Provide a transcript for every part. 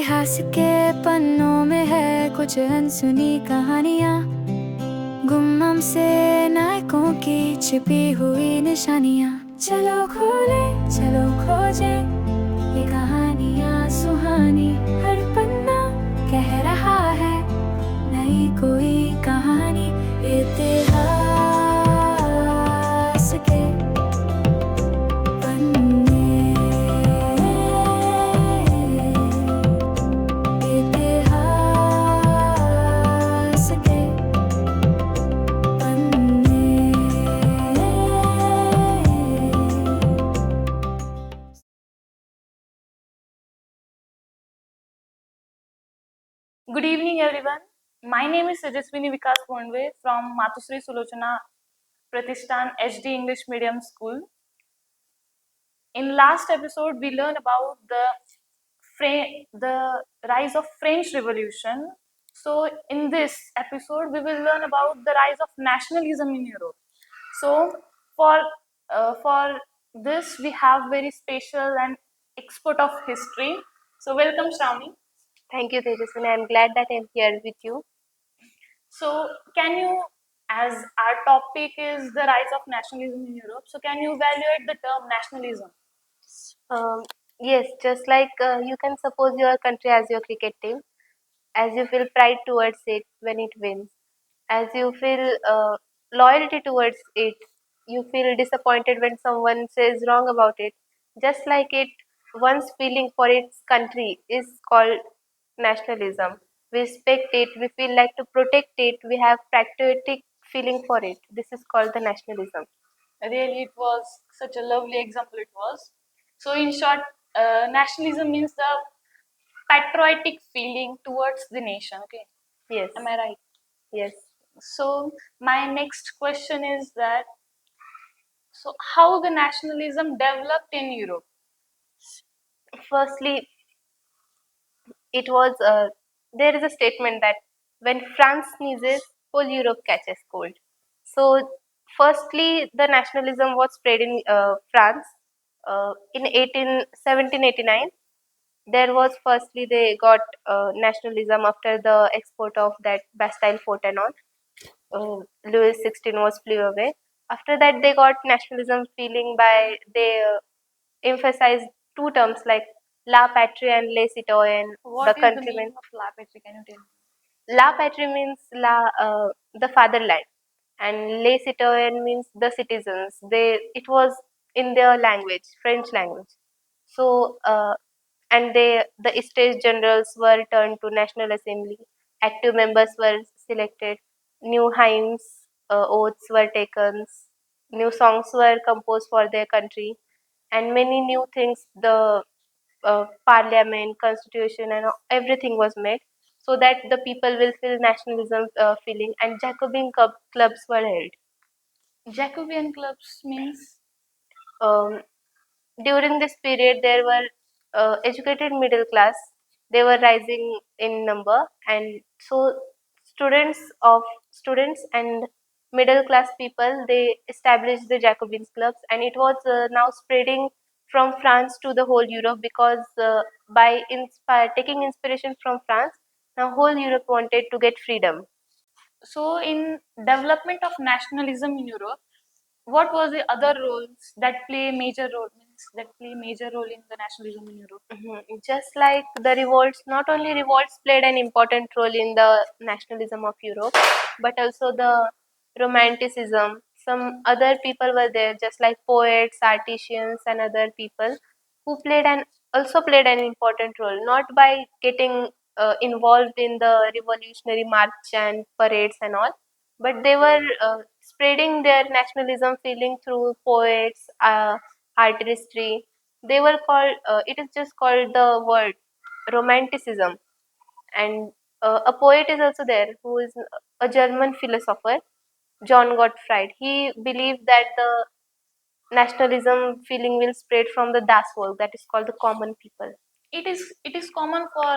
इतिहास के पन्नों में है कुछ अनसुनी कहानियाँ, गुमनाम से नायकों की छिपी हुई निशानियाँ। चलो खोले, चलो खोजे ये कहानियाँ सुहानी। हर पन्ना कह रहा है नई कोई कहानी। इतिहास के पन्ने, इतिहास के पन्ने। Good evening, everyone. My name is Sajaswini Vikas Pondwe from Matusri Sulochana Pratishthan HD English Medium School. In last episode, we learned about the rise of French Revolution. So, in this episode, we will learn about the rise of nationalism in Europe. So, for this, we have very special and expert of history. So, welcome, Shravani. Thank you, Tejaswini. I'm glad that I'm here with you. So, can you, as our topic is the rise of nationalism in Europe, so can you evaluate the term nationalism? Um, yes, just like you can suppose your country as your cricket team, as you feel pride towards it when it wins, as you feel loyalty towards it, you feel disappointed when someone says wrong about it. Just like it, one's feeling for its country is called nationalism. We respect it, we feel like to protect it, we have patriotic feeling for it. This is called the nationalism. Really, it was such a lovely example. It was. So, in short, nationalism means the patriotic feeling towards the nation. Okay, Yes. am I right? Yes. So, my next question is that so how the nationalism developed in Europe? Firstly, it was there is a statement that when France sneezes, whole Europe catches cold. So, firstly, the nationalism was spread in France in 1789. There was firstly they got nationalism after the export of that Bastille Fort and all. Louis XVI was flew away. After that, they got nationalism feeling by they emphasized two terms like la patrie and les citoyens, What the is the countrymen. meaning of La Patrie? Can you tell me? La patrie means the fatherland, and les citoyens means the citizens. They it was in their language, French language. So and the States Generals were turned to National Assembly. Active members were selected. New hymns, oaths were taken. New songs were composed for their country, and many new things. The parliament, constitution, and everything was made so that the people will feel nationalism feeling, and Jacobin clubs were held. Jacobean clubs means Um, During this period, there were educated middle class. They were rising in number, and so students and middle class people they established the Jacobins clubs, and it was now spreading from France to the whole Europe because by taking inspiration from France, now whole Europe wanted to get freedom. so in development of nationalism in Europe, what was the other roles that play major role means that play major role in the nationalism in Europe? Just like the revolts, not only revolts played an important role in the nationalism of Europe, but also the romanticism. Some other people were there, just like poets, artisans, and other people who played an also played an important role, not by getting involved in the revolutionary march and parades and all, but they were spreading their nationalism feeling through poets, artistry. They were called it is just called the word romanticism. And a poet is also there who is a German philosopher, John Gottfried. He believed that the nationalism feeling will spread from the das Volk, that is called the common people. It is common for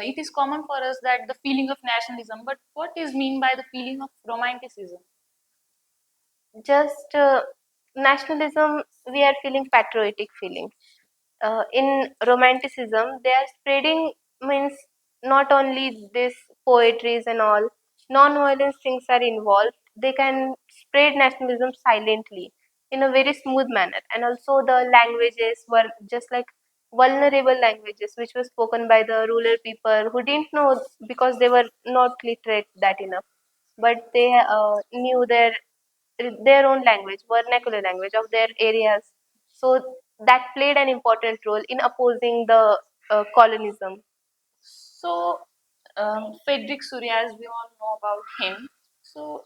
it is common for us that the feeling of nationalism, but what is mean by the feeling of romanticism? Just nationalism, we are feeling patriotic feeling. In romanticism, they are spreading means not only this poetries and all, non-violence things are involved. They can spread nationalism silently in a very smooth manner. And also the languages were just like vulnerable languages which were spoken by the rural people who didn't know because they were not literate that enough, but they knew their own language, vernacular language of their areas. So that played an important role in opposing the colonism. So, Frederick Surya, as we all know about him. So,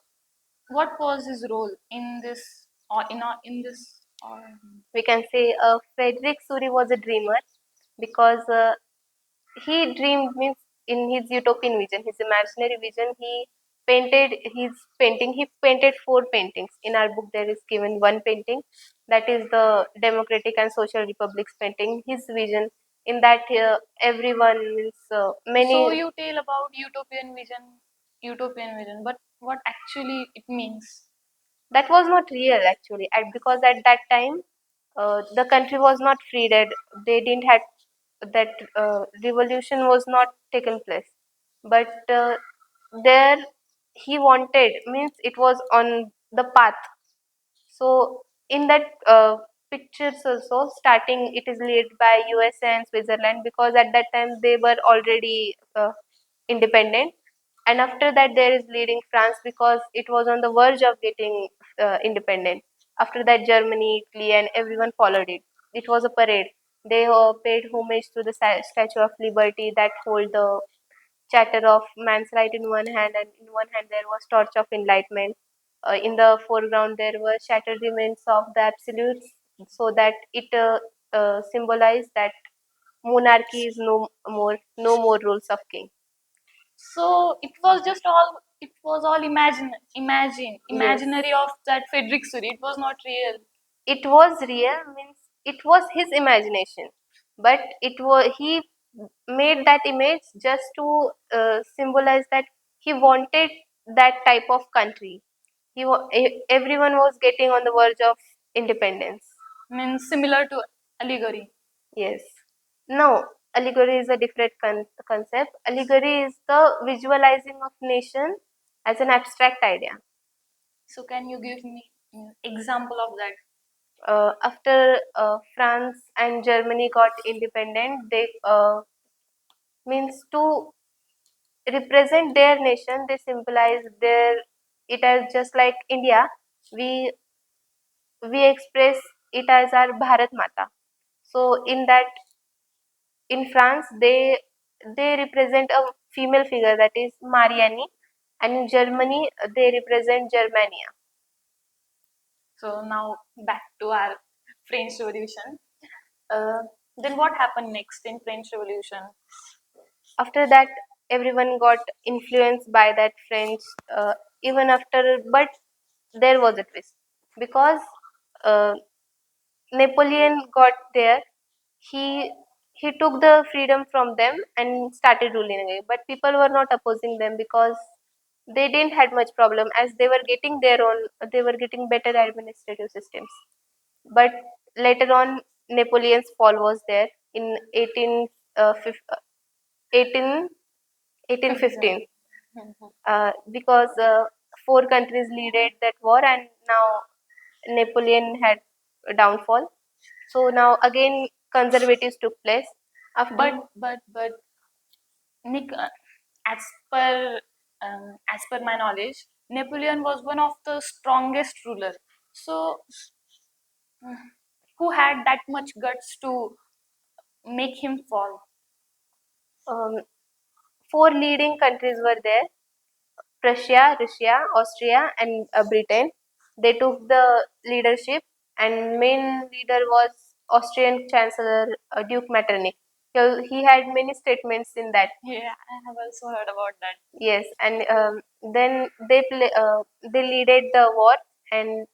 what was his role in this, or in this? Or We can say Frederick Suri was a dreamer because he dreamed means in his utopian vision, his imaginary vision, he painted four paintings. In our book there is given one painting, that is the democratic and social republics painting. His vision in that everyone means so many. you tell about utopian vision, but what actually it means? That was not real actually, because at that time the country was not freed, and they didn't have that revolution was not taken place, but there he wanted means it was on the path. So in that pictures also, starting it is led by USA and Switzerland because at that time they were already independent, and after that there is leading France because it was on the verge of getting independent. After that Germany, Italy, and everyone followed it. It was a parade. They paid homage to the Statue of Liberty that hold the chatter of man's right in one hand, and in one hand there was torch of enlightenment. In the foreground there were shattered remains of the absolutes, so that it symbolized that monarchy is no more rules of king. So it was all Yes, imaginary of that Frederick Suri. It was not real. it was real means it was his imagination, but it was he made that image just to symbolize that he wanted that type of country. Everyone was getting on the verge of independence. Means similar to allegory. Yes. No, allegory is a different concept. Allegory is the visualizing of nation as an abstract idea. So can you give me example of that? After France and Germany got independent, they means to represent their nation. They symbolize their it as just like India. We we express it as our Bharat Mata. So in France, they represent a female figure, that is Mariani, and in Germany they represent Germania. So now back to our French Revolution. Uh, then what happened next in French Revolution? After that, everyone got influenced by that French. Even after, but there was a twist because uh, Napoleon got there. He he took the freedom from them and started ruling again. But people were not opposing them because they didn't had much problem as they were getting their own. They were getting better administrative systems. But later on, Napoleon's fall was there in 18, 57. 1815 because four countries leaded that war, and now Napoleon had a downfall. So now again conservatives took place. After But Nick, as per my knowledge, Napoleon was one of the strongest ruler. So who had that much guts to make him fall? um, four leading countries were there: Prussia, Russia, Austria, and Britain. They took the leadership, and main leader was Austrian Chancellor Duke Metternich. He had many statements in that. Yeah, I have also heard about that. Yes, and then they leaded the war, and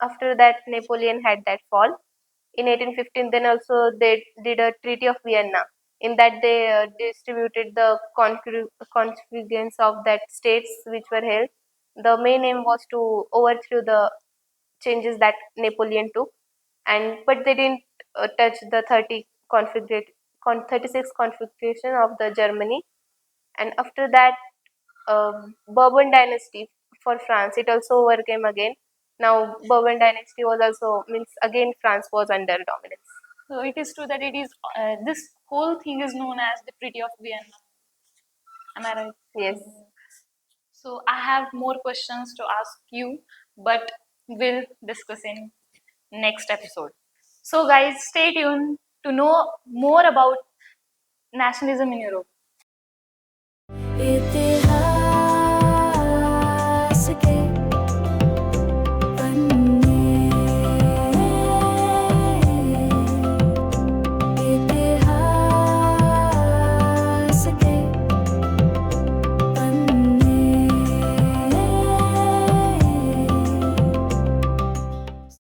after that Napoleon had that fall. In 1815, then also they did a Treaty of Vienna. In that they distributed the configurations of that states which were held. The main aim was to overthrow the changes that Napoleon took, and but they didn't touch the 30 36 confederation of the Germany, and after that Bourbon dynasty for France, it also overcame again. Now Bourbon dynasty was also, means again France was under dominance. So it is true that it is this whole thing is known as the Treaty of Vienna. Am I right? Yes. So I have more questions to ask you, but we'll discuss in next episode. So guys, stay tuned to know more about nationalism in Europe. इतिहास